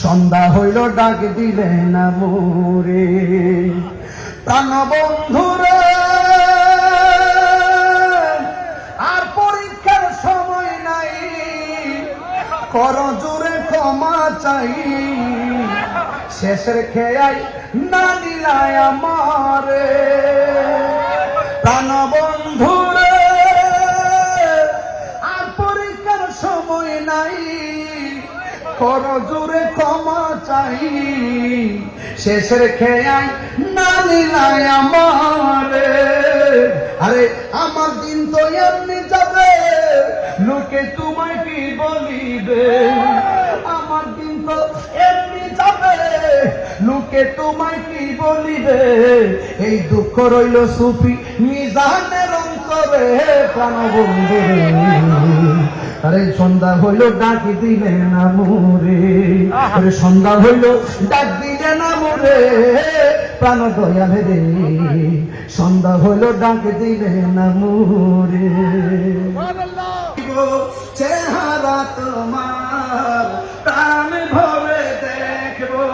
সন্ধ্যা হইল ডাক দিলে না মোরে প্রাণ বন্ধুরে আর পরীক্ষার সময় নাই কর জোরে ক্ষমা চাই শেষের খেয়াই না নিলায় আমারে প্রাণ বন্ধুরে আর পরীক্ষার সময় নাই কর জোরে ক্ষমা চাই শেষের খেয়াই না নিলায় আমারে আরে আমার দিন তো এমনি যাবে লোকে তোমায় কি বলিবে আমার দিন তো এমনি যাবে লোকে তোমায় কি বলিবে এই দুঃখ রইল সুফি মিজানের অন্তরে প্রাণ বন্ধু আরে সন্ধ্যা হইল ডাক দিলে না মোরে আরে সন্ধ্যা হইল ডাক দিলে না মোরে প্রাণ দয়াল রে সন্ধ্যা হইল ডাক দিলে না মোরে চেহারা তোমার প্রাণ ভরে দেখবো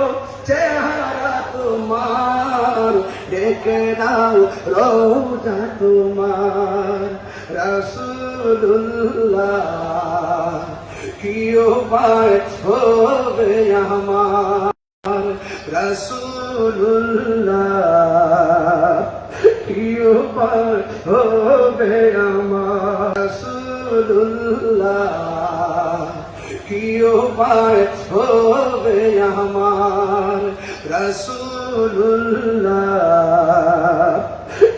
চেহারা তোমার ডেকে নাও রোজা তোমার রাসূলুল্লাহ কি উপায় হবে আমার রাসূলুল্লাহ কি উপায় হবে আমার রাসূলুল্লাহ কি উপায় হবে আমার রাসূলুল্লাহ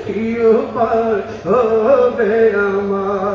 কি উপায় হবে আমার